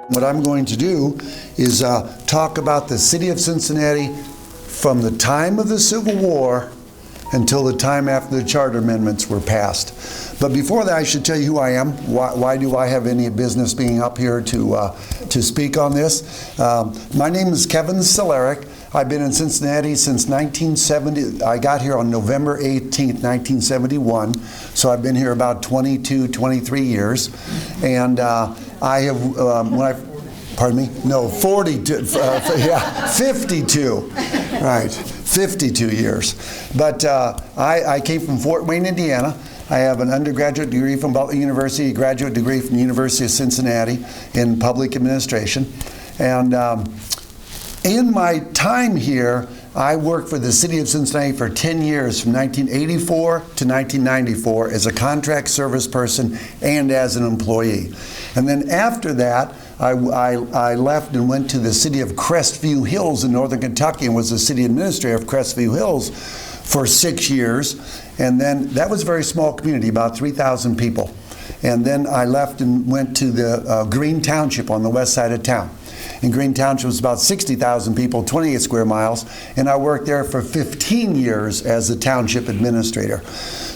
What I'm going to do is talk about the city of Cincinnati from the time of the Civil War until the time after the charter amendments were passed. But before that, I should tell you who I am. Why do I have any business being up here to speak on this? My name is Kevin Celeric. I've been in Cincinnati since 1970. I got here on November 18th, 1971. So I've been here about 22, 23 years. And I have, pardon me? No, 42, 52. Right, 52 years. But I came from Fort Wayne, Indiana. I have an undergraduate degree from Butler University, a graduate degree from the University of Cincinnati in public administration. And in my time here, I worked for the city of Cincinnati for 10 years, from 1984 to 1994, as a contract service person and as an employee. And then after that, I left and went to the city of Crestview Hills in northern Kentucky and was the city administrator of Crestview Hills for 6 years. And then that was a very small community, about 3,000 people. And then I left and went to the Green Township on the west side of town. And Green Township was about 60,000 people, 28 square miles, and I worked there for 15 years as the township administrator.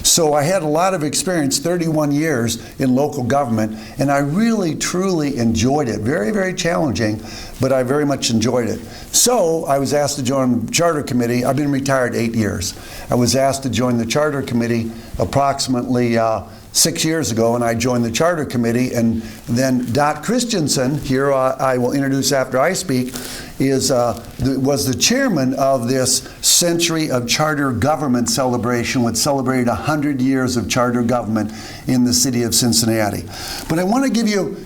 So I had a lot of experience, 31 years in local government, and I really, truly enjoyed it. Very, very challenging, but I very much enjoyed it. So I was asked to join the Charter Committee. I've been retired 8 years. I was asked to join the Charter Committee approximately 6 years ago, and I joined the Charter Committee. And then Dot Christensen, here I will introduce after I speak, was the chairman of this Century of Charter Government celebration, which celebrated 100 years of charter government in the city of Cincinnati. But I want to give you,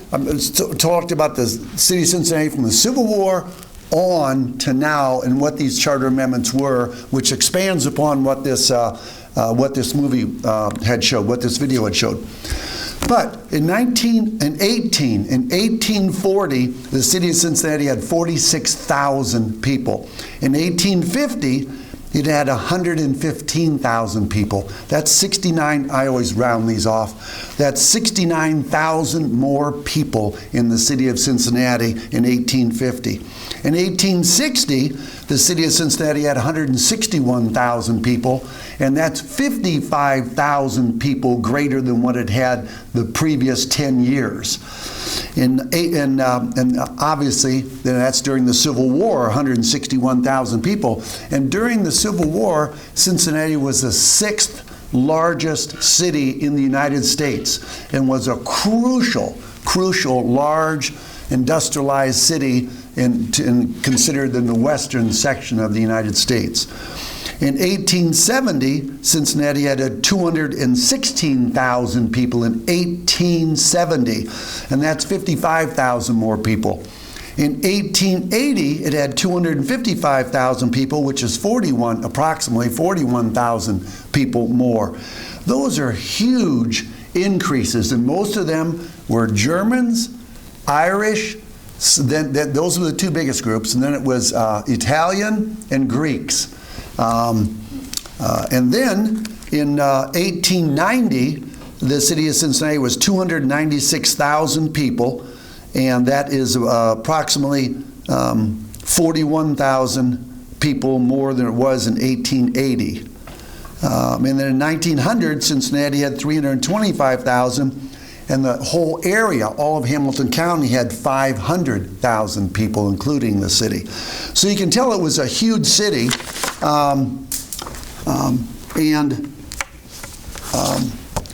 talked about the city of Cincinnati from the Civil War on to now and what these charter amendments were, which expands upon what this movie had showed, what this video had showed. But in 1840, the city of Cincinnati had 46,000 people. In 1850, it had 115,000 people. That's 69, I always round these off. That's 69,000 more people in the city of Cincinnati in 1850. In 1860, the city of Cincinnati had 161,000 people, and that's 55,000 people greater than what it had the previous 10 years. And obviously, that's during the Civil War, 161,000 people. And during the Civil War, Cincinnati was the 6th largest city in the United States and was a crucial, large, industrialized city considered in the western section of the United States. In 1870, Cincinnati had 216,000 people in 1870, and that's 55,000 more people. In 1880, it had 255,000 people, which is approximately 41,000 people more. Those are huge increases, and most of them were Germans, Irish. Those were the two biggest groups, and then it was Italian and Greeks. And then in 1890, the city of Cincinnati was 296,000 people, and that is approximately 41,000 people more than it was in 1880. And then in 1900, Cincinnati had 325,000. And the whole area, all of Hamilton County, had 500,000 people, including the city. So you can tell it was a huge city.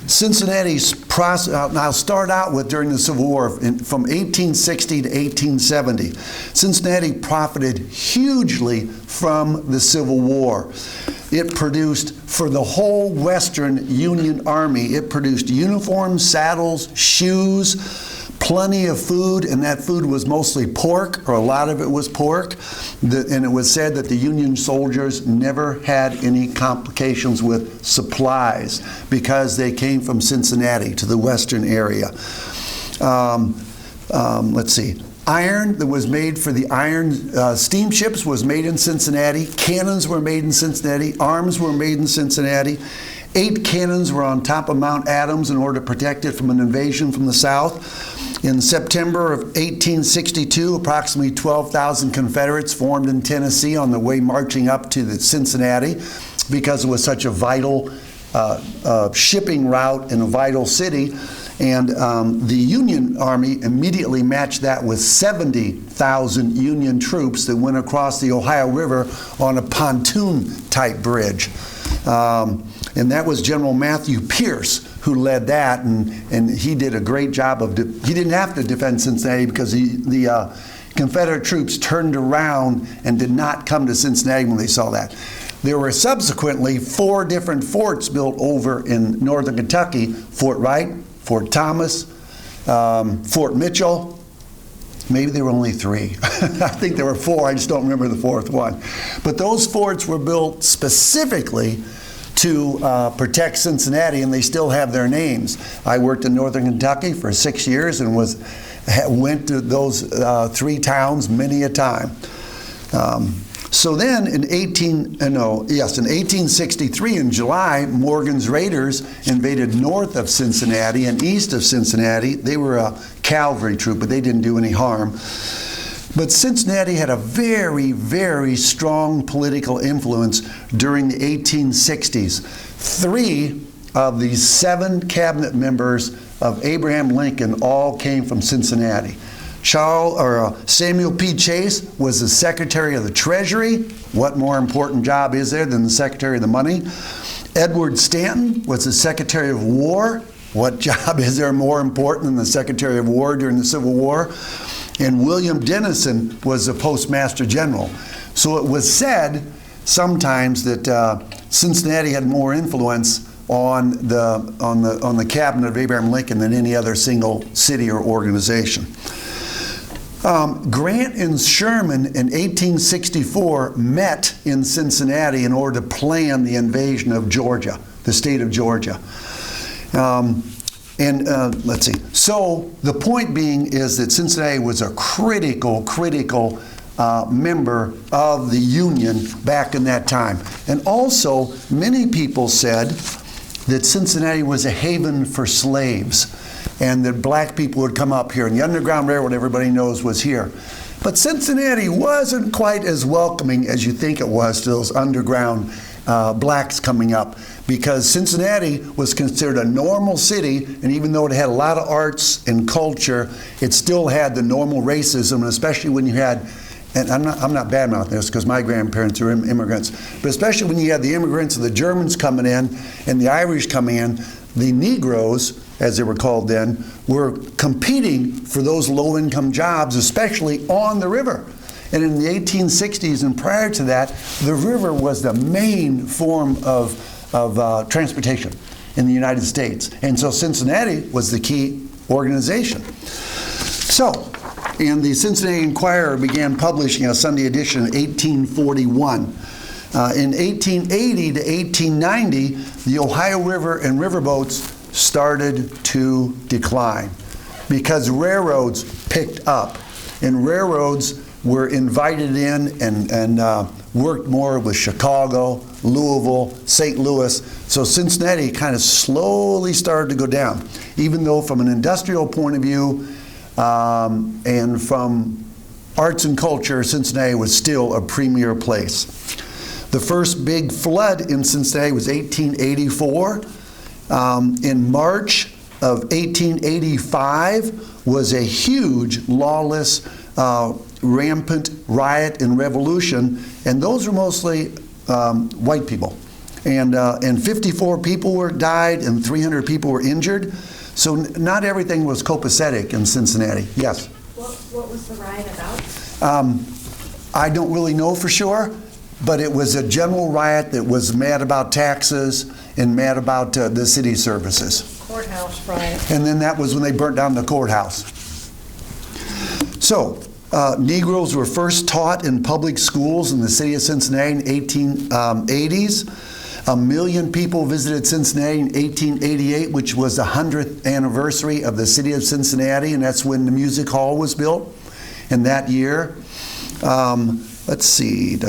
Cincinnati's process, I'll start out with during the Civil War, from 1860 to 1870. Cincinnati profited hugely from the Civil War. It produced, for the whole Western Union Army, it produced uniforms, saddles, shoes, plenty of food, and that food was mostly pork, or a lot of it was pork. And it was said that the Union soldiers never had any complications with supplies because they came from Cincinnati to the western area. Let's see. Iron that was made for the iron steamships was made in Cincinnati. Cannons were made in Cincinnati. Arms were made in Cincinnati. 8 cannons were on top of Mount Adams in order to protect it from an invasion from the south. In September of 1862, approximately 12,000 Confederates formed in Tennessee on their way marching up to Cincinnati because it was such a vital shipping route in a vital city. And the Union Army immediately matched that with 70,000 Union troops that went across the Ohio River on a pontoon-type bridge. And that was General Matthew Pierce who led that, and he did a great job of, he didn't have to defend Cincinnati because the Confederate troops turned around and did not come to Cincinnati when they saw that. There were subsequently 4 different forts built over in northern Kentucky: Fort Wright, Fort Thomas, Fort Mitchell. Maybe there were only 3. I think there were 4, I just don't remember the 4th one. But those forts were built specifically to protect Cincinnati, and they still have their names. I worked in northern Kentucky for 6 years and went to those 3 towns many a time. So then in 1863 in July, Morgan's Raiders invaded north of Cincinnati and east of Cincinnati. They were a cavalry troop, but they didn't do any harm. But Cincinnati had a very, very strong political influence during the 1860s. 3 of the 7 cabinet members of Abraham Lincoln all came from Cincinnati. Samuel P. Chase was the Secretary of the Treasury. What more important job is there than the Secretary of the Money? Edward Stanton was the Secretary of War. What job is there more important than the Secretary of War during the Civil War? And William Dennison was the Postmaster General. So it was said sometimes that Cincinnati had more influence on the cabinet of Abraham Lincoln than any other single city or organization. Grant and Sherman in 1864 met in Cincinnati in order to plan the invasion of Georgia, the state of Georgia. Let's see. So the point being is that Cincinnati was a critical member of the Union back in that time. And also, many people said that Cincinnati was a haven for slaves, and that black people would come up here, and the Underground Railroad, everybody knows, was here. But Cincinnati wasn't quite as welcoming as you think it was to those underground blacks coming up, because Cincinnati was considered a normal city, and even though it had a lot of arts and culture, it still had the normal racism, and especially when you had, and I'm not bad-mouthing this because my grandparents are immigrants, but especially when you had the immigrants and the Germans coming in and the Irish coming in, the Negroes, as they were called then, were competing for those low-income jobs, especially on the river. And in the 1860s and prior to that, the river was the main form of transportation in the United States. And so Cincinnati was the key organization. So, and the Cincinnati Enquirer began publishing a Sunday edition in 1841. In 1880 to 1890, the Ohio River and riverboats started to decline because railroads picked up, and railroads were invited in and worked more with Chicago, Louisville, St. Louis. So Cincinnati kind of slowly started to go down, even though from an industrial point of view and from arts and culture, Cincinnati was still a premier place. The first big flood in Cincinnati was 1884. In March of 1885 was a huge lawless, rampant riot and revolution, and those were mostly white people. And 54 people died and 300 people were injured. So not everything was copacetic in Cincinnati. Yes? What was the riot about? I don't really know for sure, but it was a general riot that was mad about taxes and mad about the city services. Courthouse riot. And then that was when they burnt down the courthouse. So, Negroes were first taught in public schools in the city of Cincinnati in the 1880s. 1 million people visited Cincinnati in 1888, which was the 100th anniversary of the city of Cincinnati, and that's when the music hall was built in that year. Let's see,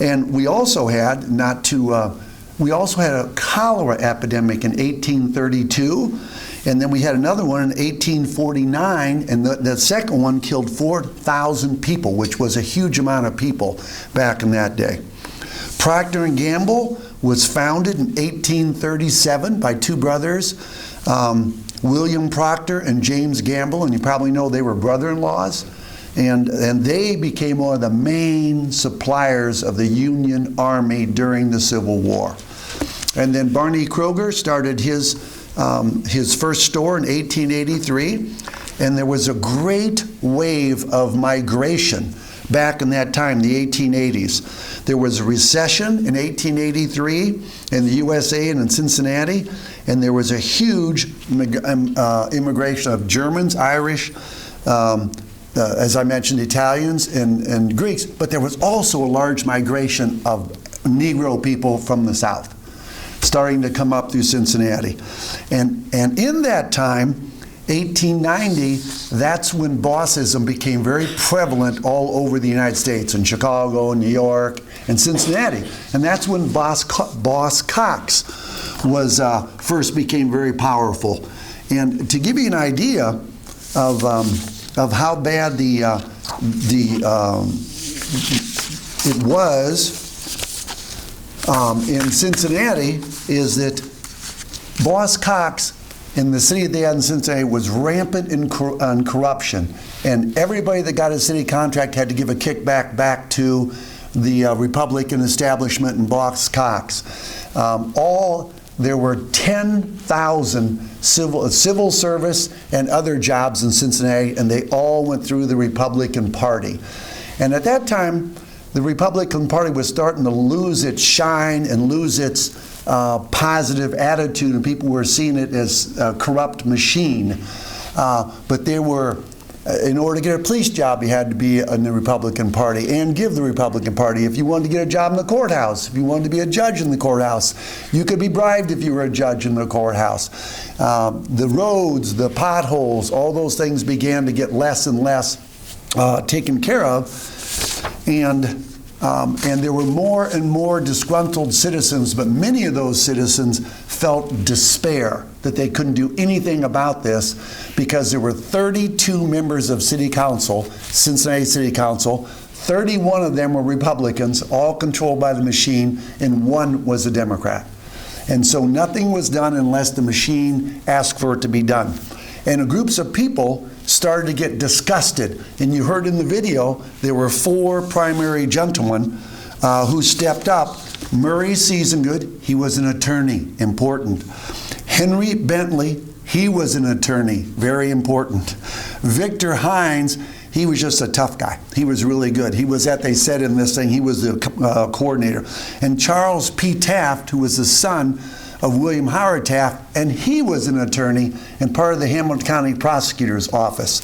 And we also had, not to we also had a cholera epidemic in 1832, and then we had another one in 1849, and the second one killed 4,000 people, which was a huge amount of people back in that day. Procter & Gamble was founded in 1837 by two brothers, William Procter and James Gamble, and you probably know they were brother-in-laws. And they became one of the main suppliers of the Union Army during the Civil War. And then Barney Kroger started his first store in 1883, and there was a great wave of migration back in that time, the 1880s. There was a recession in 1883 in the USA and in Cincinnati, and there was a huge immigration of Germans, Irish, as I mentioned, Italians and Greeks, but there was also a large migration of Negro people from the South starting to come up through Cincinnati. And in that time, 1890, that's when bossism became very prevalent all over the United States, in Chicago, New York, and Cincinnati. And that's when Boss Cox was first became very powerful. And to give you an idea of how bad it was in Cincinnati, is that Boss Cox in the city they had in Cincinnati was rampant in corruption, and everybody that got a city contract had to give a kickback back to the Republican establishment and Boss Cox. There were 10,000 civil service and other jobs in Cincinnati, and they all went through the Republican Party. And at that time, the Republican Party was starting to lose its shine and lose its positive attitude, and people were seeing it as a corrupt machine. But they were, in order to get a police job, you had to be in the Republican Party and give the Republican Party. If you wanted to get a job in the courthouse, if you wanted to be a judge in the courthouse, you could be bribed if you were a judge in the courthouse. The roads, the potholes, all those things began to get less and less taken care of. And there were more and more disgruntled citizens, but many of those citizens felt despair that they couldn't do anything about this, because there were 32 members of City Council, Cincinnati City Council. 31 of them were Republicans, all controlled by the machine, and one was a Democrat. And so nothing was done unless the machine asked for it to be done. And groups of people started to get disgusted. And you heard in the video, there were 4 primary gentlemen who stepped up. Murray Seasongood, he was an attorney, important. Henry Bentley, he was an attorney, very important. Victor Hines, he was just a tough guy. He was really good. He was they said in this thing, he was the coordinator. And Charles P. Taft, who was the son of William Howard Taft, and he was an attorney and part of the Hamilton County Prosecutor's Office.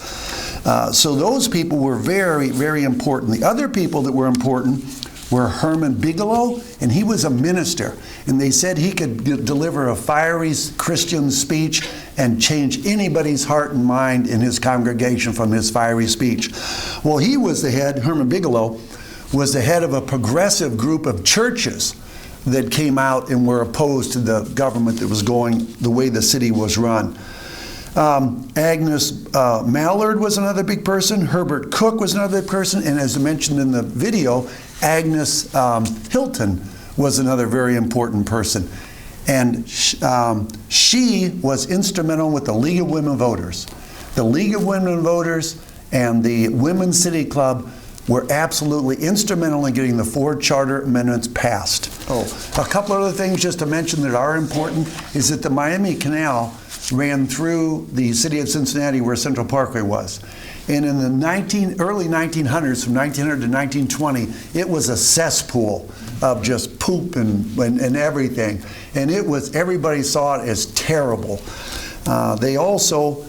So those people were very, very important. The other people that were important were Herman Bigelow, and he was a minister. And they said he could deliver a fiery Christian speech and change anybody's heart and mind in his congregation from his fiery speech. Well, he was the head, Herman Bigelow, was the head of a progressive group of churches that came out and were opposed to the government that was going the way the city was run. Agnes Mallard was another big person. Herbert Cook was another big person. And as I mentioned in the video, Agnes Hilton was another very important person. And she was instrumental with the League of Women Voters. The League of Women Voters and the Women's City Club were absolutely instrumental in getting the 4 charter amendments passed. A couple other things just to mention that are important is that the Miami Canal ran through the city of Cincinnati where Central Parkway was. And in the early 1900s, from 1900 to 1920, it was a cesspool of just poop and everything. And everybody saw it as terrible. They also,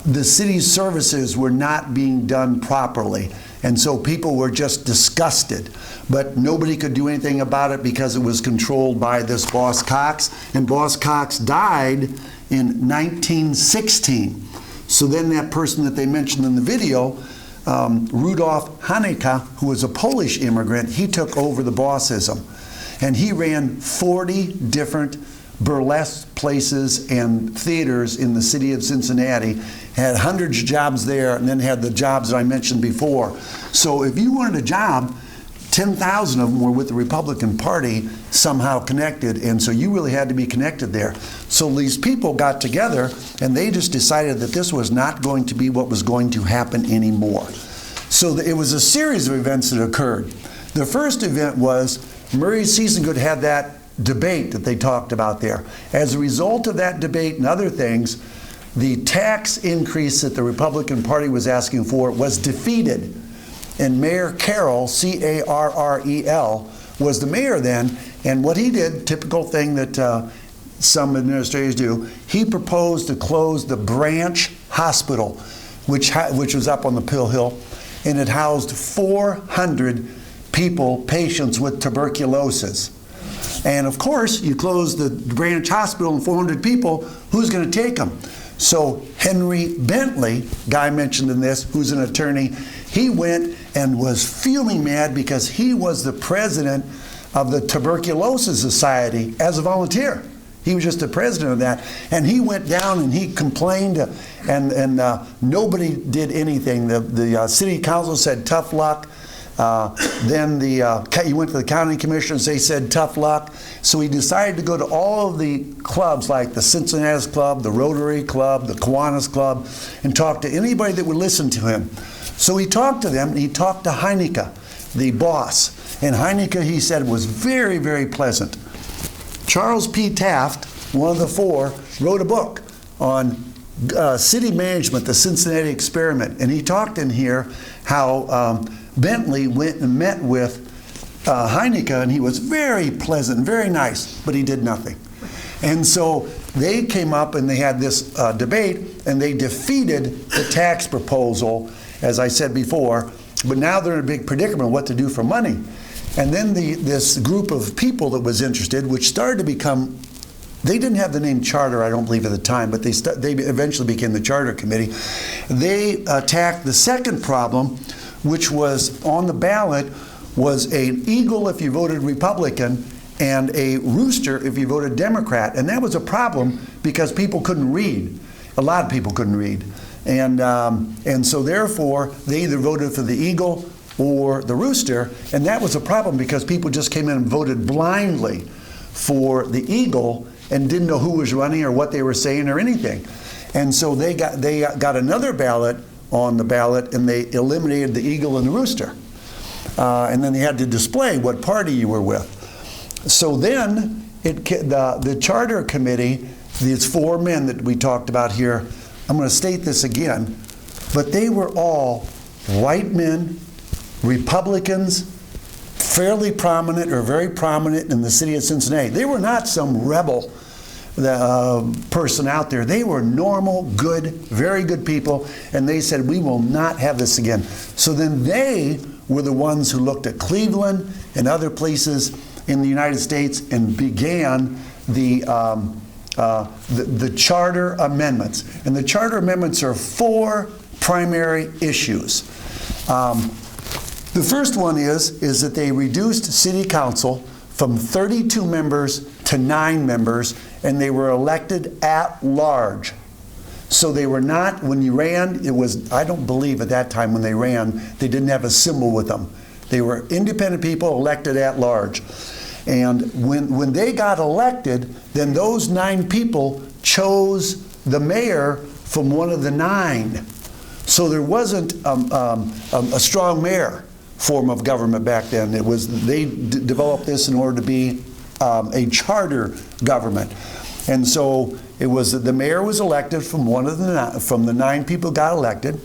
the city's services were not being done properly. And so people were just disgusted. But nobody could do anything about it because it was controlled by this Boss Cox. And Boss Cox died in 1916. So then that person that they mentioned in the video, Rudolf Hanukkah, who was a Polish immigrant, he took over the bossism. And he ran 40 different burlesque places and theaters in the city of Cincinnati, had hundreds of jobs there, and then had the jobs that I mentioned before. So if you wanted a job, 10,000 of them were with the Republican Party somehow connected, and so you really had to be connected there. So these people got together, and they just decided that this was not going to be what was going to happen anymore. So it was a series of events that occurred. The first event was Murray Seasongood had that debate that they talked about there. As a result of that debate and other things, the tax increase that the Republican Party was asking for was defeated. And Mayor Carroll, C-A-R-R-E-L, was the mayor then, and what he did, typical thing that some administrators do, he proposed to close the Branch Hospital, which was up on the Pill Hill, and it housed 400 patients with tuberculosis. And of course, you close the Branch Hospital and 400 people, who's going to take them? So Henry Bentley, guy mentioned in this, who's an attorney, he went and was fuming mad because he was the president of the Tuberculosis Society as a volunteer. He was just the president of that. And he went down and he complained, and nobody did anything. The city council said, tough luck. Then he went to the county commissioners, they said tough luck. So he decided to go to all of the clubs like the Cincinnati Club, the Rotary Club, the Kiwanis Club, and talk to anybody that would listen to him. So he talked to them, and he talked to Heineke, the boss. And Heineke, he said, was very, very pleasant. Charles P. Taft, one of the four, wrote a book on city management, the Cincinnati Experiment. And he talked in here how Bentley went and met with Heineke, and he was very pleasant, very nice, but he did nothing. And so they came up and they had this debate, and they defeated the tax proposal, as I said before, but now they're in a big predicament of what to do for money. And then this group of people that was interested, which started to become, they didn't have the name charter, I don't believe at the time, but they eventually became the charter committee. They attacked the second problem, which was on the ballot, was an eagle if you voted Republican and a rooster if you voted Democrat. And that was a problem because people couldn't read. A lot of people couldn't read. And so therefore, they either voted for the eagle or the rooster, and that was a problem because people just came in and voted blindly for the eagle and didn't know who was running or what they were saying or anything. And so they got another ballot on the ballot, and they eliminated the eagle and the rooster. And then they had to display what party you were with. So then the charter committee, these four men that we talked about here, I'm going to state this again, but they were all white men, Republicans, fairly prominent or very prominent in the city of Cincinnati. They were not some rebel person out there. They were normal, good, very good people, and they said, we will not have this again. So then they were the ones who looked at Cleveland and other places in the United States and began the charter amendments. And the charter amendments are four primary issues. The first one is that they reduced city council from 32 members to 9 members, and they were elected at large. So they were not, when you ran, it was, I don't believe at that time when they ran, they didn't have a symbol with them. They were independent people elected at large. And when they got elected, then those 9 people chose the mayor from one of the 9. So there wasn't a strong mayor form of government back then. It was, they developed this in order to be a charter government. And so it was the mayor was elected from one of the 9 people got elected.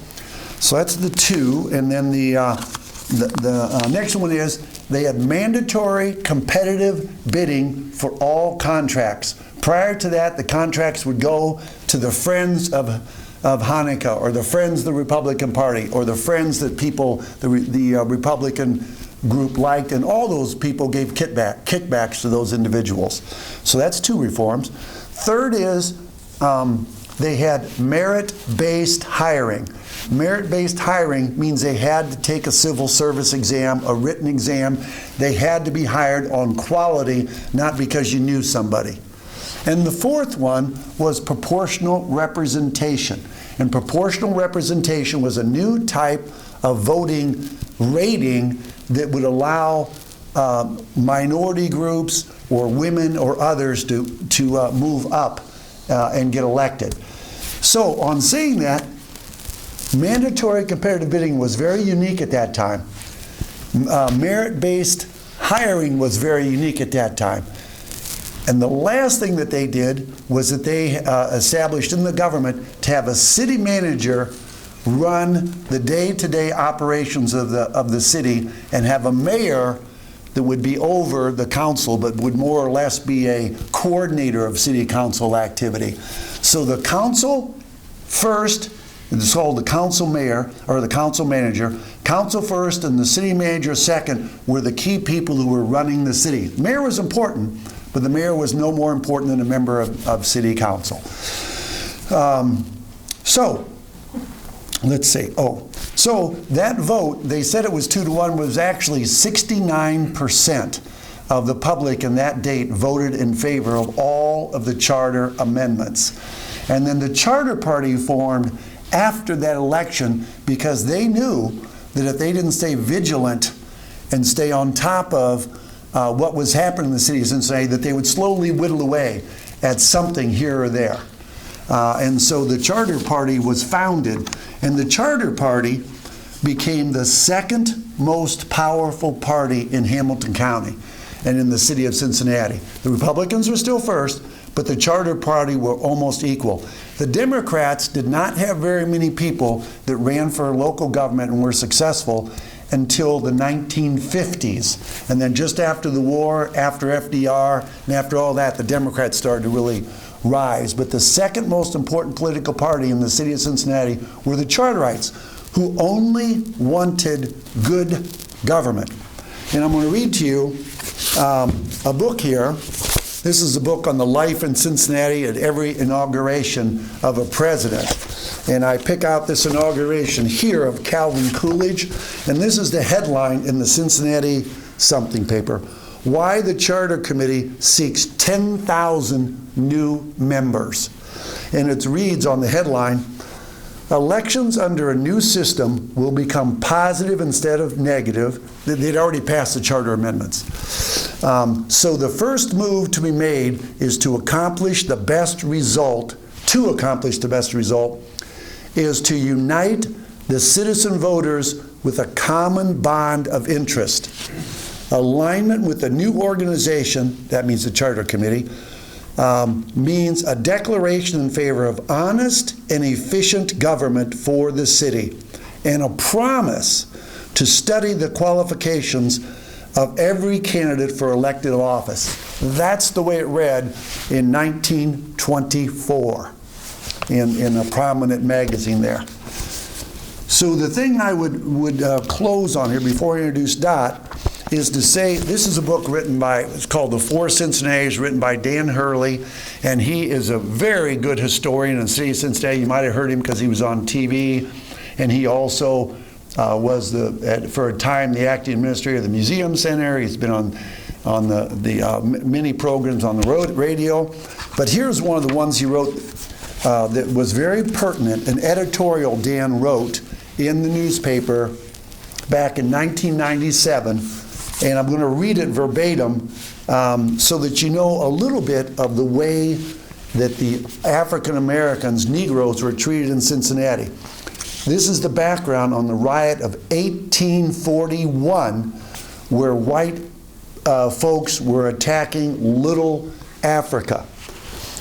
So that's the 2. And then the next one is they had mandatory competitive bidding for all contracts. Prior to that, the contracts would go to the friends of Heineke, or the friends of the Republican Party, or the friends that people, the Republican group liked, and all those people gave kickbacks to those individuals. So that's 2 reforms. Third is they had merit-based hiring. Merit-based hiring means they had to take a civil service exam, a written exam. They had to be hired on quality, not because you knew somebody. And the fourth one was proportional representation. And proportional representation was a new type of voting rating that would allow minority groups or women or others to move up and get elected. So on saying that, mandatory competitive bidding was very unique at that time. Merit-based hiring was very unique at that time. And the last thing that they did was that they established in the government to have a city manager run the day-to-day operations of the city and have a mayor that would be over the council but would more or less be a coordinator of city council activity. So the council first, it's called the council mayor or the council manager. Council first and the city manager second were the key people who were running the city. The mayor was important, but the mayor was no more important than a member of city council. So let's see. So that vote, they said it was 2-1, was actually 69% of the public in that date voted in favor of all of the charter amendments. And then the charter party formed after that election because they knew that if they didn't stay vigilant and stay on top of what was happening in the city of Cincinnati, that they would slowly whittle away at something here or there. And so the Charter Party was founded, and the Charter Party became the second most powerful party in Hamilton County and in the city of Cincinnati. The Republicans were still first, but the Charter Party were almost equal. The Democrats did not have very many people that ran for local government and were successful until the 1950s. And then just after the war, after FDR, and after all that, the Democrats started to really rise. But the second most important political party in the city of Cincinnati were the Charterites, who only wanted good government. And I'm going to read to you a book here. This is a book on the life in Cincinnati at every inauguration of a president. And I pick out this inauguration here of Calvin Coolidge. And this is the headline in the Cincinnati something paper. Why the Charter Committee seeks 10,000 new members. And it reads on the headline, elections under a new system will become positive instead of negative. They'd already passed the charter amendments. So the first move to be made is to accomplish the best result. To accomplish the best result is to unite the citizen voters with a common bond of interest. Alignment with the new organization, that means the Charter Committee, means a declaration in favor of honest and efficient government for the city and a promise to study the qualifications of every candidate for elected office. That's the way it read in 1924 in a prominent magazine there. So the thing I would close on here before I introduce Dot is to say this is a book written by, it's called The Four Cincinnatis, written by Dan Hurley, and he is a very good historian in the city of Cincinnati. You might have heard him because he was on TV, and he also was for a time the acting administrator of the Museum Center. He's been on the many programs on the radio. But here's one of the ones he wrote that was very pertinent, an editorial Dan wrote in the newspaper back in 1997. And I'm going to read it verbatim so that you know a little bit of the way that the African Americans, Negroes, were treated in Cincinnati. This is the background on the riot of 1841, where white folks were attacking Little Africa.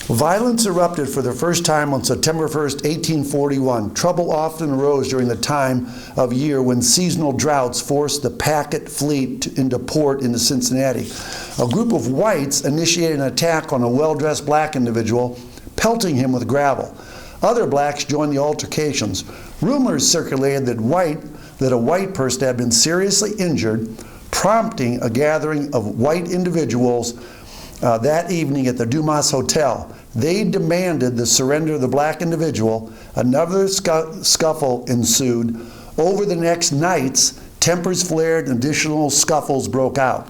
Violence erupted for the first time on September 1st, 1841. Trouble often arose during the time of year when seasonal droughts forced the packet fleet into port into Cincinnati. A group of whites initiated an attack on a well-dressed black individual, pelting him with gravel. Other blacks joined the altercations. Rumors circulated that a white person had been seriously injured, prompting a gathering of white individuals that evening at the Dumas Hotel. They demanded the surrender of the black individual. Another scuffle ensued. Over the next nights, tempers flared and additional scuffles broke out.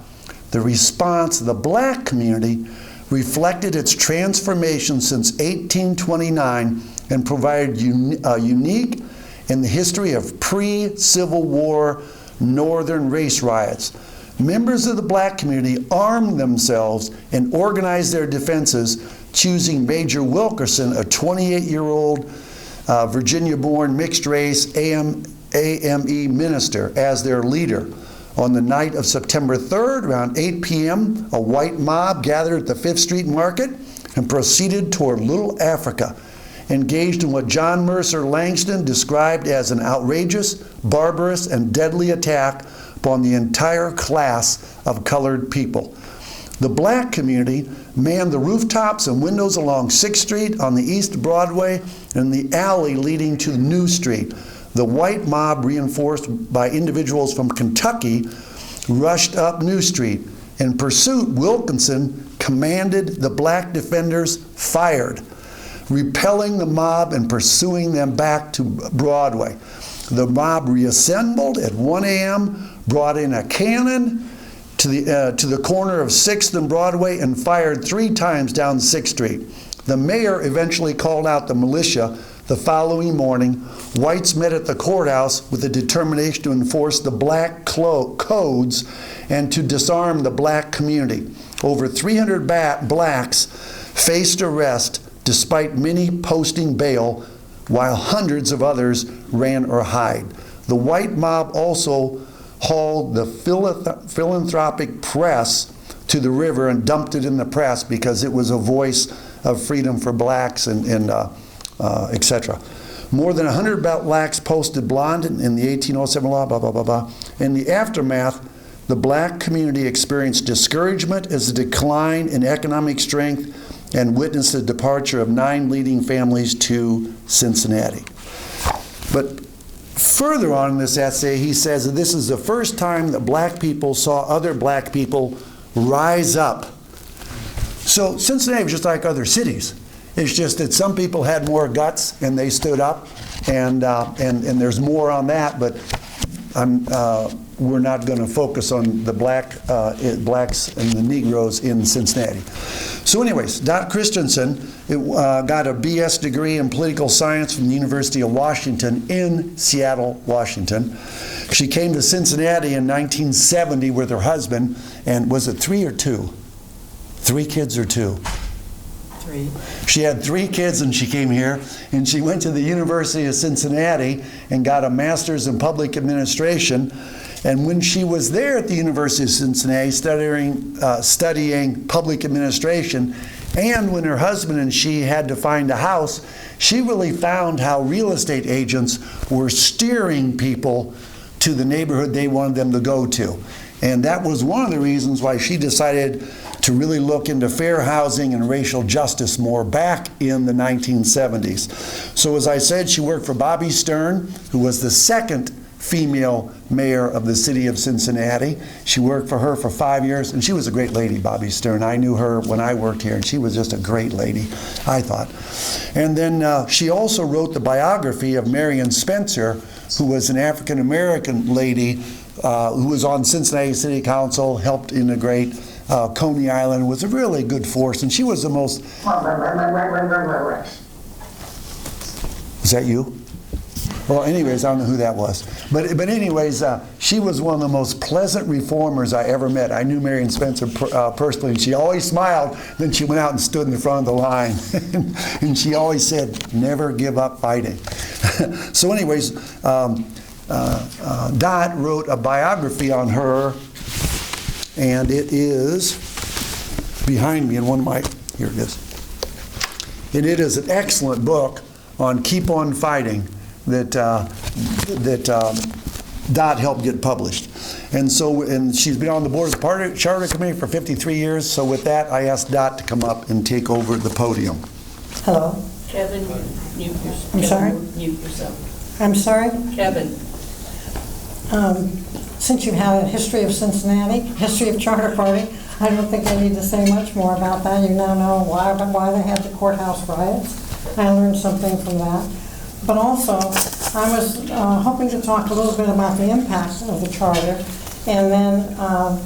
The response of the black community reflected its transformation since 1829 and provided unique in the history of pre-Civil War Northern race riots. Members of the black community armed themselves and organized their defenses, choosing Major Wilkerson, a 28-year-old Virginia-born mixed-race AME minister, as their leader. On the night of September 3rd, around 8 p.m., a white mob gathered at the 5th Street Market and proceeded toward Little Africa, engaged in what John Mercer Langston described as an outrageous, barbarous, and deadly attack upon the entire class of colored people. The black community manned the rooftops and windows along 6th Street, on the East Broadway, and the alley leading to New Street. The white mob, reinforced by individuals from Kentucky, rushed up New Street. In pursuit, Wilkinson commanded the black defenders fired, repelling the mob and pursuing them back to Broadway. The mob reassembled at 1 a.m., brought in a cannon to the corner of 6th and Broadway and fired 3 times down 6th Street. The mayor eventually called out the militia. The following morning, whites met at the courthouse with a determination to enforce the black codes and to disarm the black community. Over 300 blacks faced arrest, despite many posting bail, while hundreds of others ran or hid. The white mob also hauled the philanthropic press to the river and dumped it in the press because it was a voice of freedom for blacks and etc. More than 100 blacks posted blonde in the 1807 law, blah, blah, blah, blah. In the aftermath, the black community experienced discouragement as a decline in economic strength and witnessed the departure of 9 leading families to Cincinnati. But further on in this essay, he says that this is the first time that black people saw other black people rise up. So Cincinnati was just like other cities. It's just that some people had more guts and they stood up, and there's more on that, but we're not going to focus on the blacks and the Negroes in Cincinnati. So anyways, Dot Christensen got a BS degree in political science from the University of Washington in Seattle, Washington. She came to Cincinnati in 1970 with her husband, and was it 3 or 2? 3 kids or 2? 3. She had 3 kids and she came here, and she went to the University of Cincinnati and got a master's in public administration. And when she was there at the University of Cincinnati studying public administration, and when her husband and she had to find a house, she really found how real estate agents were steering people to the neighborhood they wanted them to go to. And that was one of the reasons why she decided to really look into fair housing and racial justice more back in the 1970s. So as I said, she worked for Bobby Stern, who was the second female mayor of the city of Cincinnati. She worked for her for 5 years, and she was a great lady, Bobby Stern. I knew her when I worked here, and she was just a great lady, I thought. And then she also wrote the biography of Marion Spencer, who was an African-American lady who was on Cincinnati City Council, helped integrate Coney Island, was a really good force, and she was the most... Was that you? Well, anyways, I don't know who that was. But anyways, she was one of the most pleasant reformers I ever met. I knew Marion Spencer personally, and she always smiled. Then she went out and stood in the front of the line. And she always said, never give up fighting. So anyways, Dot wrote a biography on her, and it is behind me in one of my... Here it is. And it is an excellent book on Keep On Fighting that Dot helped get published. And she's been on the board of the Charter Committee for 53 years. So with that, I asked Dot to come up and take over the podium. Hello. Kevin, mute yourself. I'm sorry? Mute yourself. I'm sorry? Kevin. Since you have a history of Cincinnati, history of Charter Party, I don't think I need to say much more about that. You now know why they had the courthouse riots. I learned something from that. But also, I was hoping to talk a little bit about the impact of the charter and then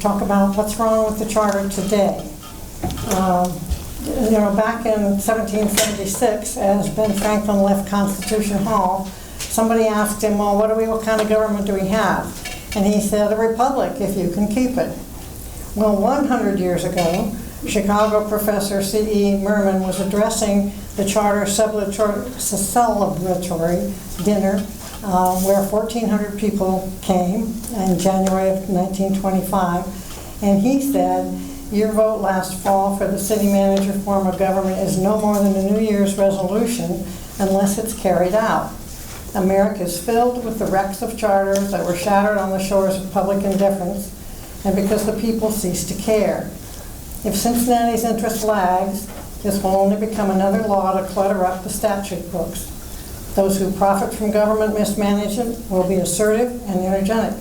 talk about what's wrong with the charter today. Back in 1776, as Ben Franklin left Constitution Hall, somebody asked him, well, what kind of government do we have? And he said, a republic, if you can keep it. Well, 100 years ago, Chicago professor C.E. Merman was addressing the charter celebratory dinner where 1,400 people came in January of 1925. And he said, your vote last fall for the city manager form of government is no more than a New Year's resolution unless it's carried out. America is filled with the wrecks of charters that were shattered on the shores of public indifference, and because the people cease to care. If Cincinnati's interest lags, this will only become another law to clutter up the statute books. Those who profit from government mismanagement will be assertive and energetic.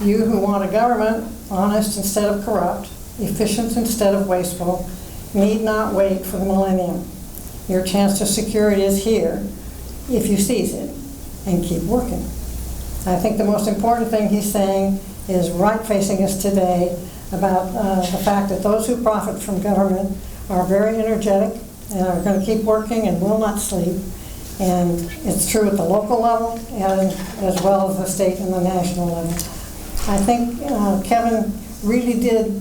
You who want a government honest instead of corrupt, efficient instead of wasteful, need not wait for the millennium. Your chance to secure it is here, if you seize it and keep working. I think the most important thing he's saying is right facing us today about the fact that those who profit from government are very energetic and are going to keep working and will not sleep. And it's true at the local level and as well as the state and the national level. I think Kevin really did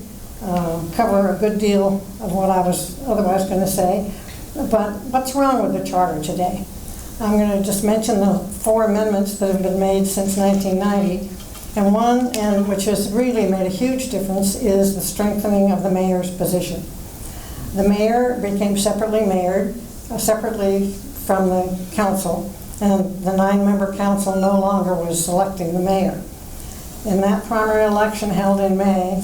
cover a good deal of what I was otherwise going to say. But what's wrong with the charter today? I'm going to just mention the 4 amendments that have been made since 1990. And one, which has really made a huge difference, is the strengthening of the mayor's position. The mayor became separately mayored, separately from the council, and the 9-member council no longer was selecting the mayor. In that primary election held in May,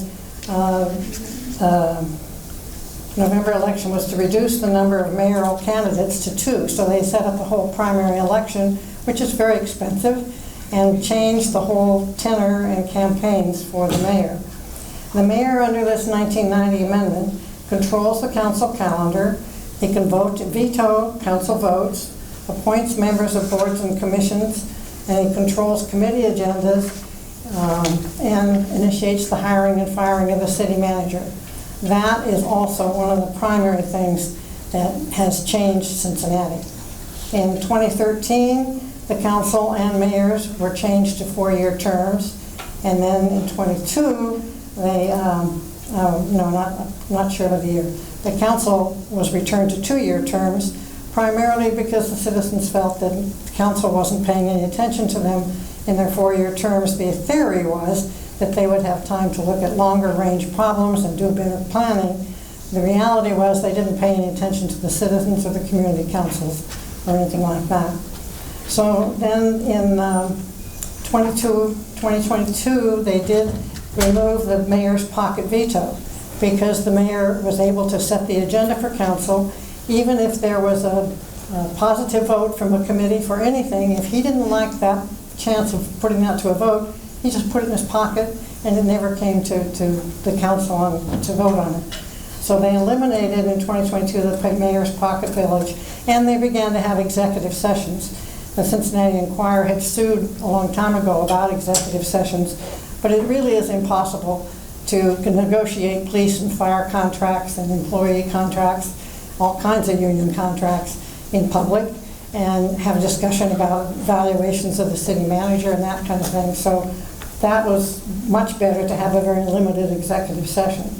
November election was to reduce the number of mayoral candidates to 2. So they set up the whole primary election, which is very expensive, and changed the whole tenor and campaigns for the mayor. The mayor, under this 1990 amendment, controls the council calendar. He can veto council votes, appoints members of boards and commissions, and he controls committee agendas and initiates the hiring and firing of the city manager. That is also one of the primary things that has changed Cincinnati. In 2013, the council and mayors were changed to 4-year terms, and then in 22, they, not sure of the year, the council was returned to 2-year terms, primarily because the citizens felt that the council wasn't paying any attention to them in their 4-year terms. The theory was that they would have time to look at longer range problems and do better planning. The reality was they didn't pay any attention to the citizens or the community councils or anything like that. So then in 2022, they did remove the mayor's pocket veto because the mayor was able to set the agenda for council, even if there was a positive vote from a committee for anything. If he didn't like that chance of putting that to a vote, he just put it in his pocket, and it never came to the council to vote on it. So they eliminated in 2022 the mayor's pocket village, and they began to have executive sessions. The Cincinnati Enquirer had sued a long time ago about executive sessions, but it really is impossible to negotiate police and fire contracts and employee contracts, all kinds of union contracts in public, and have a discussion about valuations of the city manager and that kind of thing. So that was much better to have a very limited executive session.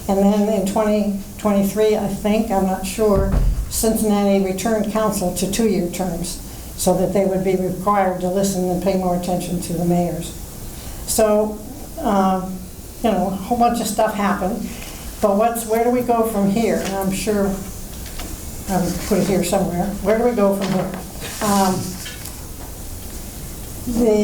And then in 2023, I think, I'm not sure, Cincinnati returned council to 2-year terms so that they would be required to listen and pay more attention to the mayors. So, a whole bunch of stuff happened. But where do we go from here? And I'm sure I would put it here somewhere. Where do we go from here?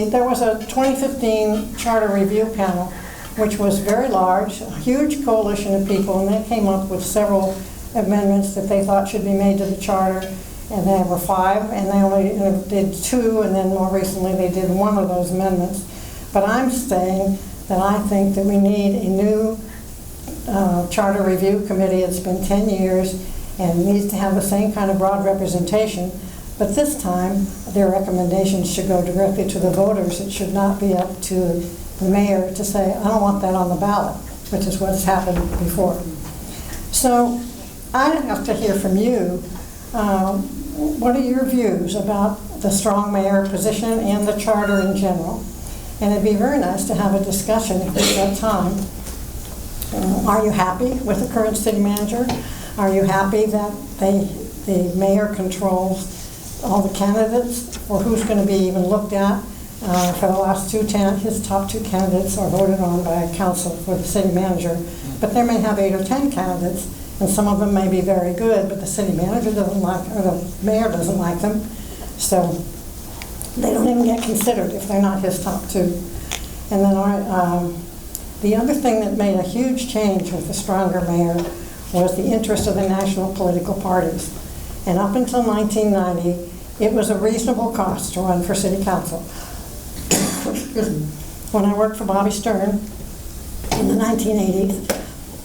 There was a 2015 charter review panel, which was very large, a huge coalition of people, and they came up with several amendments that they thought should be made to the charter, and there were 5, and they only did 2, and then more recently they did 1 of those amendments. But I'm saying that I think that we need a new Charter Review Committee. It's been 10 years and needs to have the same kind of broad representation. But this time, their recommendations should go directly to the voters. It should not be up to the mayor to say, I don't want that on the ballot, which is what has happened before. So I have to hear from you. What are your views about the strong mayor position and the charter in general? And it'd be very nice to have a discussion if we've got time. Are you happy with the current city manager? Are you happy that the mayor controls all the candidates, or who's going to be even looked at? For the last his top 2 candidates are voted on by council for the city manager, but they may have 8 or 10 candidates, and some of them may be very good, but the city manager doesn't like, or the mayor doesn't like them, so they don't even get considered if they're not his top 2. And then the other thing that made a huge change with the stronger mayor was the interest of the national political parties. And up until 1990, it was a reasonable cost to run for city council. Excuse me. When I worked for Bobby Stern in the 1980s,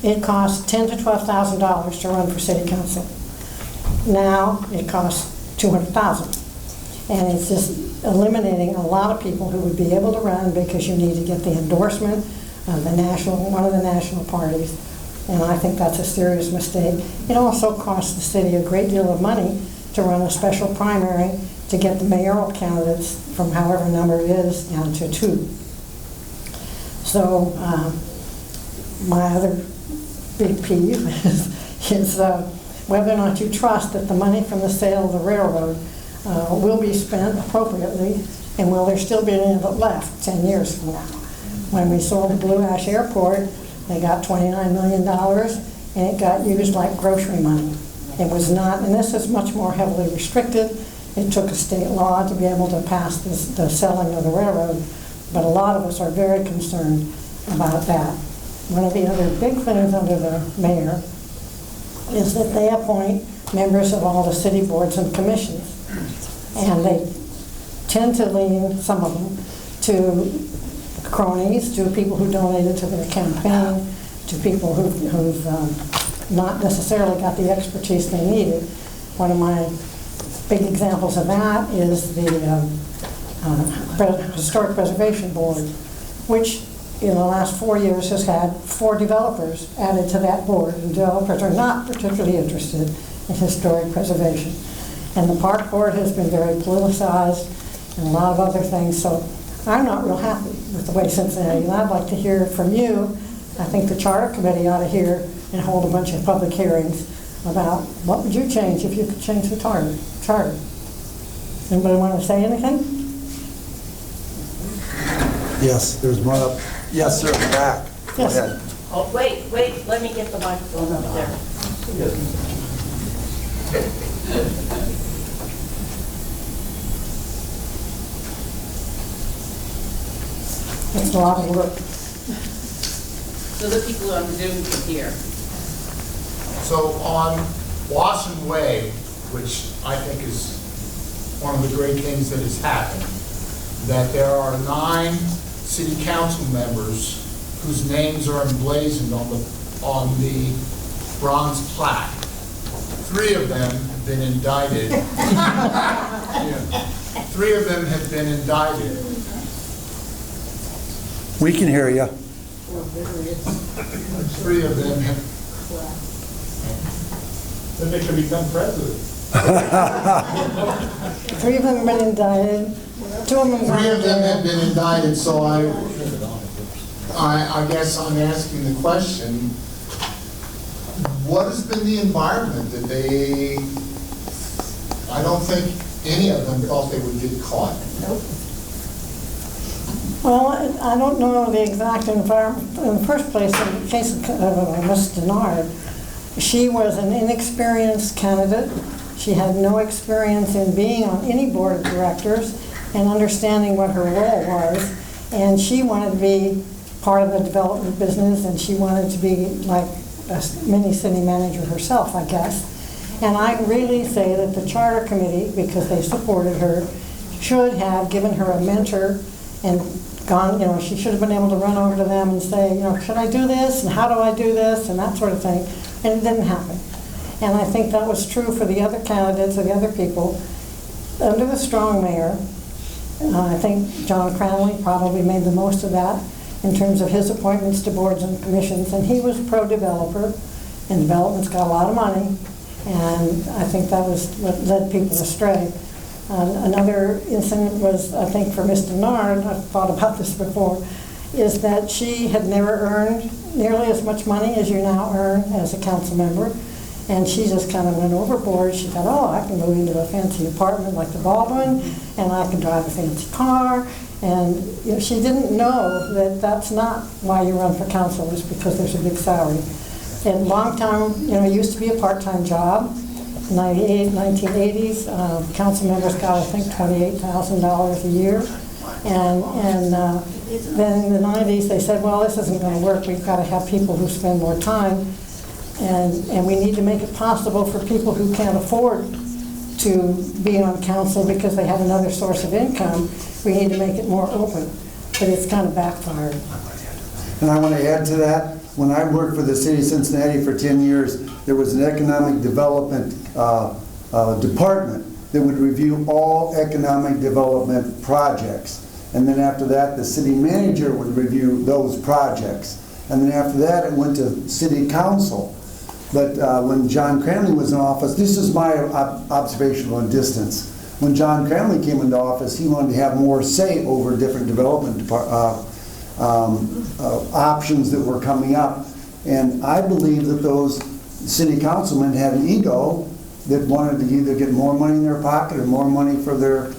it cost $10,000 to $12,000 to run for city council. Now it costs $200,000, and it's just eliminating a lot of people who would be able to run because you need to get the endorsement of one of the national parties, and I think that's a serious mistake. It also costs the city a great deal of money to run a special primary to get the mayoral candidates from however number it is down to 2. So my other big peeve is whether or not you trust that the money from the sale of the railroad will be spent appropriately, and will there still be any of it left 10 years from now? When we sold the Blue Ash Airport, they got $29 million, and it got used like grocery money. It was not, and this is much more heavily restricted. It took a state law to be able to pass the selling of the railroad, but a lot of us are very concerned about that. One of the other big things under the mayor is that they appoint members of all the city boards and commissions, and they tend to lean, some of them, to cronies, to people who donated to their campaign, to people who've not necessarily got the expertise they needed. One of my big examples of that is the Historic Preservation Board, which in the last 4 years has had 4 developers added to that board, and developers are not particularly interested in historic preservation. And the park board has been very politicized and a lot of other things, so I'm not real happy with the way Cincinnati, and I'd like to hear from you. I think the charter committee ought to hear and hold a bunch of public hearings about what would you change if you could change the charter. Anybody want to say anything? Yes, there's one up. Yes, sir, back. Go Yes. ahead. Oh, wait, let me get the microphone up there. It's a lot of work. So the people on Zoom can hear. So on Wasson Way, which I think is one of the great things that has happened, that there are 9 city council members whose names are emblazoned on the bronze plaque. 3 of them have been indicted. Yeah. 3 of them have been indicted. We can hear you. 3 of them have. Then they could become president. 3 of them have been indicted. 2 of them 3 of them have have been indicted, so I guess I'm asking the question, what has been the environment that I don't think any of them thought they would get caught. Well, I don't know the exact environment. In the first place, in the case of Ms. Denard, she was an inexperienced candidate. She had no experience in being on any board of directors and understanding what her role was. And she wanted to be part of the development business, and she wanted to be like a mini city manager herself, I guess. And I really say that the charter committee, because they supported her, should have given her a mentor and gone, she should have been able to run over to them and say, should I do this, and how do I do this, and that sort of thing, and it didn't happen. And I think that was true for the other candidates or the other people. Under the strong mayor, I think John Cranley probably made the most of that in terms of his appointments to boards and commissions, and he was pro-developer, and development's got a lot of money, and I think that was what led people astray. Another incident was, I think, for Ms. Denard, I've thought about this before, is that she had never earned nearly as much money as you now earn as a council member, and she just kind of went overboard. She thought, oh, I can move into a fancy apartment like the Baldwin, and I can drive a fancy car, and she didn't know that that's not why you run for council, is because there's a big salary. And long time, it used to be a part-time job. 1980s, council members got, I think, $28,000 a year. And then in the 90s, they said, well, this isn't going to work. We've got to have people who spend more time. And we need to make it possible for people who can't afford to be on council because they have another source of income. We need to make it more open. But it's kind of backfired. And I want to add to that. When I worked for the city of Cincinnati for 10 years, there was an economic development department that would review all economic development projects. And then after that, the city manager would review those projects. And then after that, it went to city council. But when John Cranley was in office, this is my observational distance. When John Cranley came into office, he wanted to have more say over different development options that were coming up. And I believe that those city councilmen had an ego that wanted to either get more money in their pocket or more money for their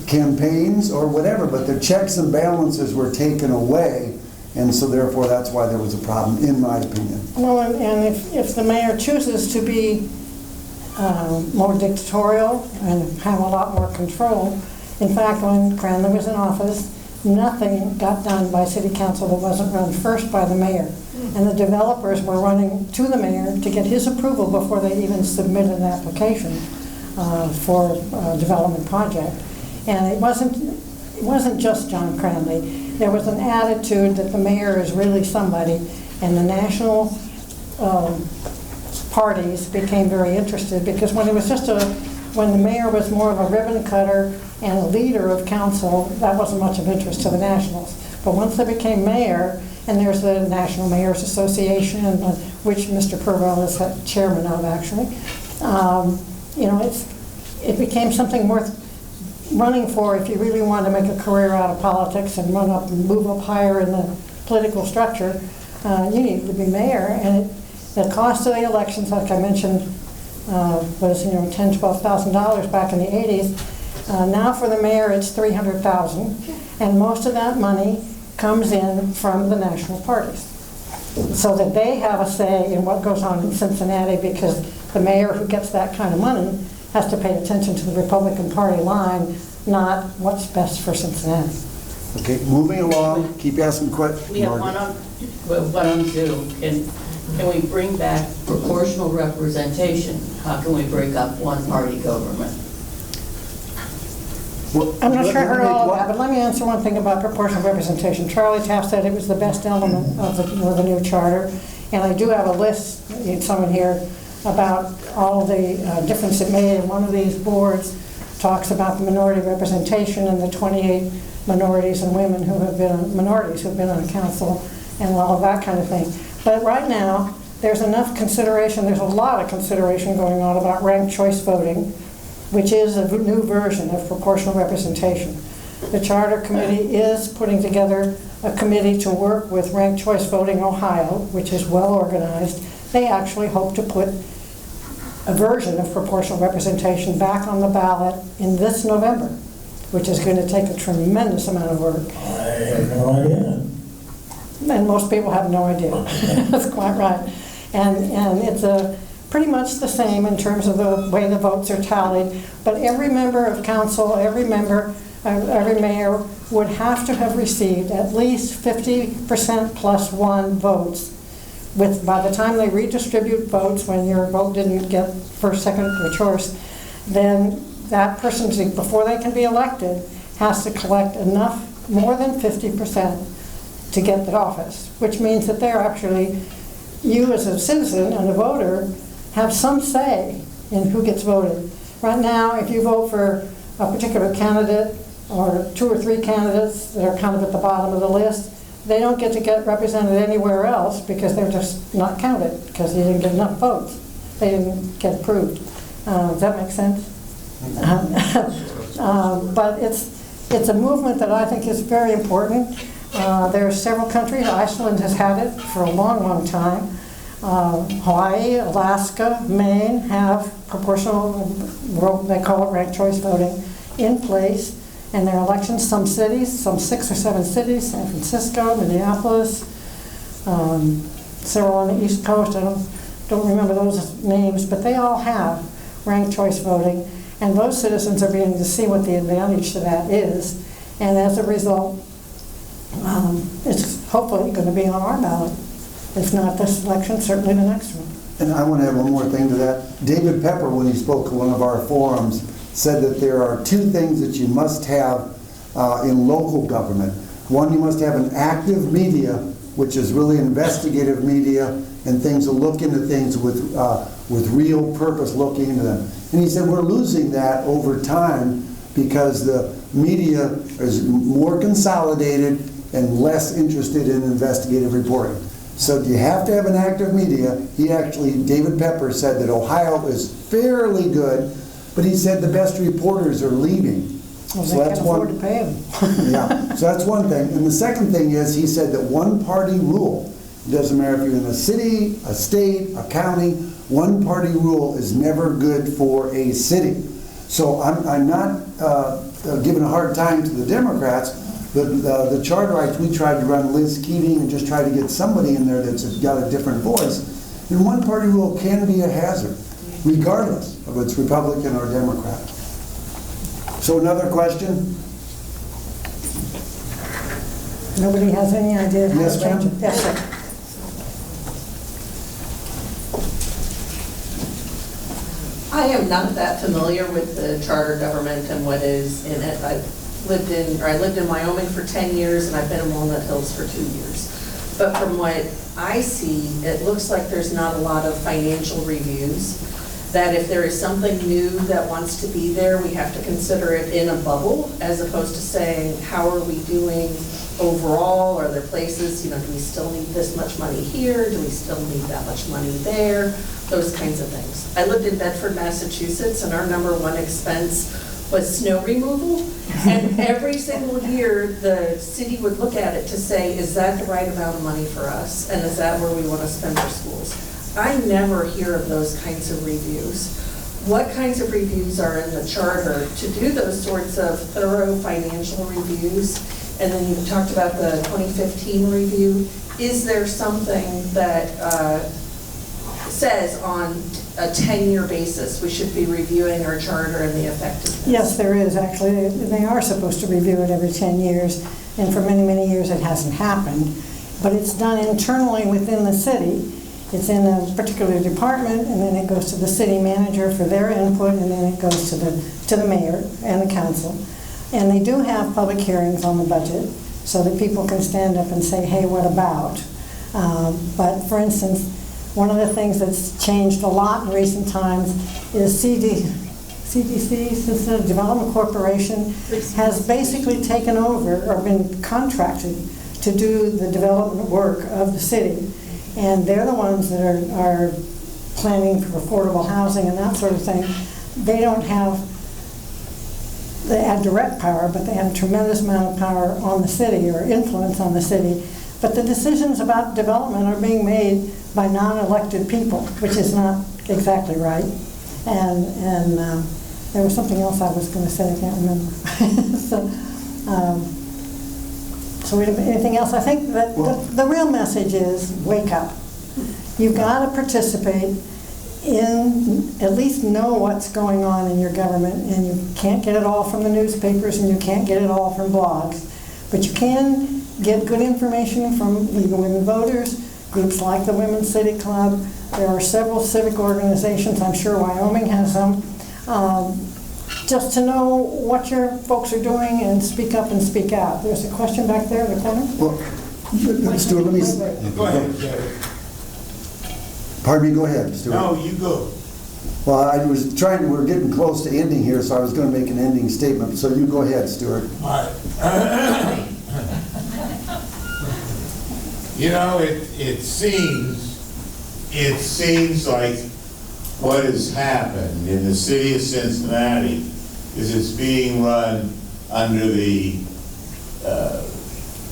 campaigns or whatever, but the checks and balances were taken away, and so therefore that's why there was a problem, in my opinion. Well, and if the mayor chooses to be more dictatorial and have a lot more control, in fact, when Cranley was in office, nothing got done by city council that wasn't run first by the mayor. And the developers were running to the mayor to get his approval before they even submitted an application for a development project. And it wasn't just John Cranley. There was an attitude that the mayor is really somebody, and the national parties became very interested, because when the mayor was more of a ribbon cutter and a leader of council, that wasn't much of interest to the nationals. But once they became mayor, and there's the National Mayors Association, which Mr. Purwell is chairman of, actually, it became something worth running for if you really want to make a career out of politics and run up and move up higher in the political structure. You need to be mayor, and the cost of the elections, like I mentioned, was $10,000, $12,000 back in the 80s. Now for the mayor, it's $300,000, and most of that money comes in from the national parties, so that they have a say in what goes on in Cincinnati, because the mayor who gets that kind of money has to pay attention to the Republican Party line, not what's best for Cincinnati. Okay, moving along, keep asking questions. We have one on Zoom. Can we bring back proportional representation? How can we break up one-party government? Well, I'm not sure I heard all of that, but let me answer one thing about proportional representation. Charlie Taft said it was the best element of the new charter, and I do have a list, someone here, about all the difference it made. And one of these boards talks about the minority representation and the 28 minorities and women who have been on council and all of that kind of thing. But right now, there's enough consideration, there's a lot of consideration going on about ranked choice voting, which is a new version of proportional representation. The Charter Committee is putting together a committee to work with Ranked Choice Voting Ohio, which is well organized. They actually hope to put a version of proportional representation back on the ballot in this November, which is going to take a tremendous amount of work. I have no idea. And most people have no idea. That's quite right. And it's pretty much the same in terms of the way the votes are tallied, but every member of council, every mayor would have to have received at least 50% plus one votes. By the time they redistribute votes, when your vote didn't get first, second, or choice, then that person, before they can be elected, has to collect enough more than 50% to get the office, which means that they're actually, you as a citizen and a voter have some say in who gets voted. Right now, if you vote for a particular candidate or 2 or 3 candidates that are kind of at the bottom of the list, they don't get to get represented anywhere else because they're just not counted because they didn't get enough votes. They didn't get approved. Does that make sense? But it's a movement that I think is very important. There are several countries. Iceland has had it for a long, long time. Hawaii, Alaska, Maine have proportional, they call it ranked choice voting, in place. And their elections, some cities, some 6 or 7 cities, San Francisco, Minneapolis, several on the East Coast, I don't remember those names, but they all have ranked choice voting. And those citizens are beginning to see what the advantage to that is. And as a result, it's hopefully going to be on our ballot. If not this election, certainly the next one. And I want to add one more thing to that. David Pepper, when he spoke at one of our forums, said that there are 2 things that you must have in local government. One, you must have an active media, which is really investigative media and things that look into things with real purpose looking into them. And he said we're losing that over time because the media is more consolidated and less interested in investigative reporting. So you have to have an active media. David Pepper said that Ohio is fairly good, but he said the best reporters are leaving. Well, they can't afford to pay them. Yeah, so that's one thing. And the second thing is, he said that one-party rule, it doesn't matter if you're in a city, a state, a county, one-party rule is never good for a city. So I'm not giving a hard time to the Democrats, but the charterites, we tried to run Liz Keating and just try to get somebody in there that's got a different voice. And one-party rule can be a hazard, regardless of whether it's Republican or Democrat. So another question? Nobody has any idea how Yes, to change ma'am? it? Yes, sir. I am not that familiar with the charter government and what is in it. I lived in Wyoming for 10 years and I've been in Walnut Hills for 2 years. But from what I see, it looks like there's not a lot of financial reviews. That if there is something new that wants to be there, we have to consider it in a bubble, as opposed to saying, how are we doing overall? Are there places, do we still need this much money here? Do we still need that much money there? Those kinds of things. I lived in Bedford, Massachusetts, and our #1 expense was snow removal. And every single year, the city would look at it to say, is that the right amount of money for us? And is that where we want to spend our schools? I never hear of those kinds of reviews. What kinds of reviews are in the charter to do those sorts of thorough financial reviews? And then you talked about the 2015 review. Is there something that says on a 10-year basis we should be reviewing our charter and the effectiveness? Yes, there is actually. They are supposed to review it every 10 years, and for many, many years it hasn't happened. But it's done internally within the city. It's in a particular department, and then it goes to the city manager for their input, and then it goes to the mayor and the council. And they do have public hearings on the budget so that people can stand up and say, hey, what about? But for instance, one of the things that's changed a lot in recent times is CDC, Cincinnati Development Corporation, has basically taken over or been contracted to do the development work of the city. And they're the ones that are planning for affordable housing and that sort of thing. They have direct power, but they have a tremendous amount of power on the city or influence on the city. But the decisions about development are being made by non-elected people, which is not exactly right. And there was something else I was going to say, I can't remember. So anything else? I think that the real message is wake up. You've got to participate in, at least know what's going on in your government, and you can't get it all from the newspapers and you can't get it all from blogs, but you can get good information from League of Women Voters, groups like the Women's City Club. There are several civic organizations, I'm sure Wyoming has some, just to know what your folks are doing and speak up and speak out. There's a question back there in the corner. Well, Stuart, let me... Go ahead, Jerry. Pardon me, go ahead, Stuart. No, you go. Well, I was trying, we're getting close to ending here, so I was going to make an ending statement. So you go ahead, Stuart. All right. You know, it seems like what has happened in the city of Cincinnati is it's being run under the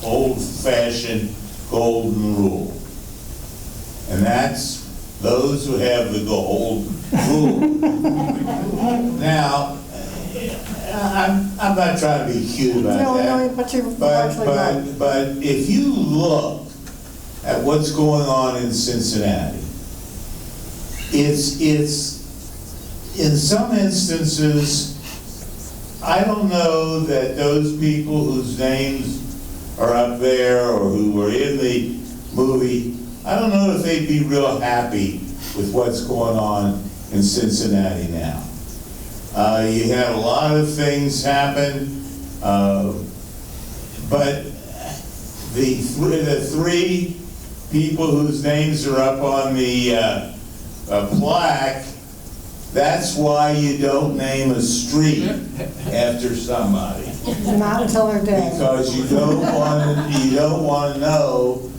old-fashioned golden rule. And that's those who have the gold rule. Now, I'm not trying to be cute about that. No, but you're actually right. But if you look at what's going on in Cincinnati, it's in some instances, I don't know that those people whose names are up there or who were in the movie, I don't know if they'd be real happy with what's going on in Cincinnati now. You had a lot of things happen, but the three people whose names are up on the plaque, that's why you don't name a street after somebody. Not until they're dead. Because you don't want to know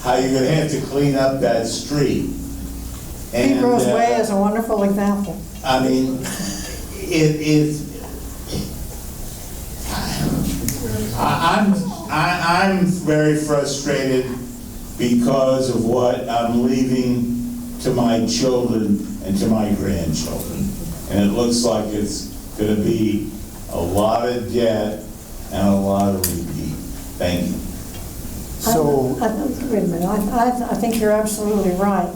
how you're going to have to clean up that street. And, Pedro's Way is a wonderful example. I mean, I'm very frustrated because of what I'm leaving to my children and to my grandchildren. And it looks like it's going to be a lot of debt and a lot of repeat. Thank you. So, Wait a minute, I think you're absolutely right.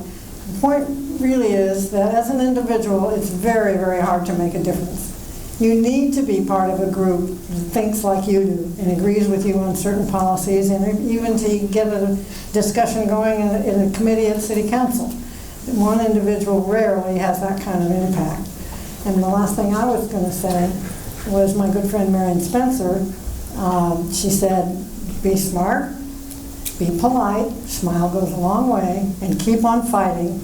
The point really is that as an individual, it's very, very hard to make a difference. You need to be part of a group that thinks like you do and agrees with you on certain policies, and even to get a discussion going in a committee at City Council. One individual rarely has that kind of impact. And the last thing I was going to say was my good friend Marion Spencer. She said, be smart, be polite, smile goes a long way, and keep on fighting.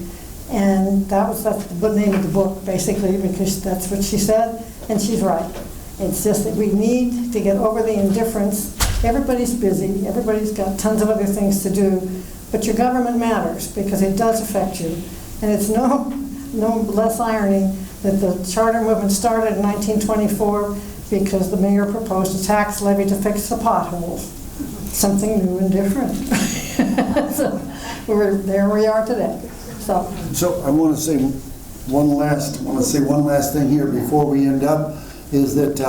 And that's the name of the book, basically, because that's what she said, and she's right. It's just that we need to get over the indifference. Everybody's busy, everybody's got tons of other things to do, but your government matters because it does affect you. And it's no less irony that the charter movement started in 1924 because the mayor proposed a tax levy to fix the potholes. Something new and different. So there we are today. So I want to say one last thing here before we end up, is that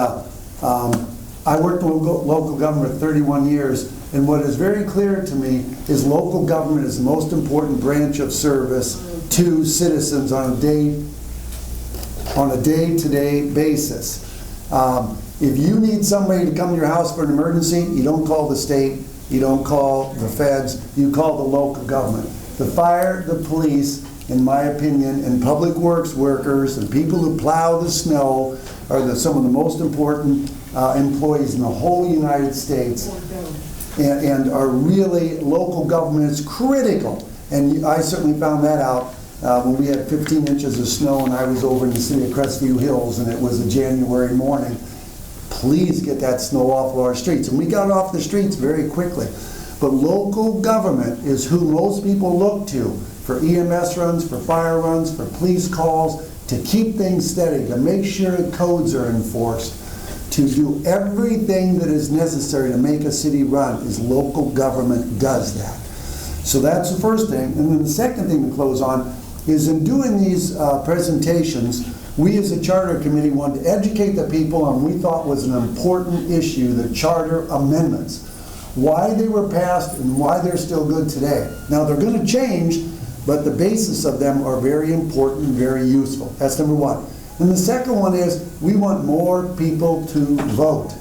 I worked in local government for 31 years, and what is very clear to me is local government is the most important branch of service to citizens on a day-to-day basis. If you need somebody to come to your house for an emergency, you don't call the state, you don't call the feds, you call the local government. The fire, the police, in my opinion, and public works workers and people who plow the snow are some of the most important employees in the whole United States, and are really, local government is critical. And I certainly found that out when we had 15 inches of snow and I was over in the city of Crestview Hills and it was a January morning. Please get that snow off of our streets. And we got it off the streets very quickly. But local government is who most people look to for EMS runs, for fire runs, for police calls, to keep things steady, to make sure codes are enforced, to do everything that is necessary to make a city run. Is local government does that. So that's the first thing. And then the second thing to close on is in doing these presentations, we as a charter committee wanted to educate the people on what we thought was an important issue, the charter amendments. Why they were passed and why they're still good today. Now they're going to change, but the basis of them are very important and very useful. That's number one. And the second one is we want more people to vote.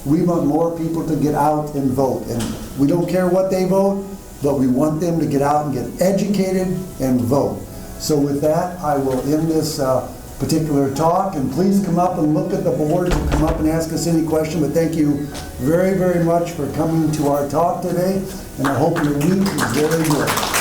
We want more people to get out and vote. And we don't care what they vote, but we want them to get out and get educated and vote. So with that, I will end this particular talk, and please come up and look at the board and come up and ask us any question. But thank you very, very much for coming to our talk today, and I hope your week is very good.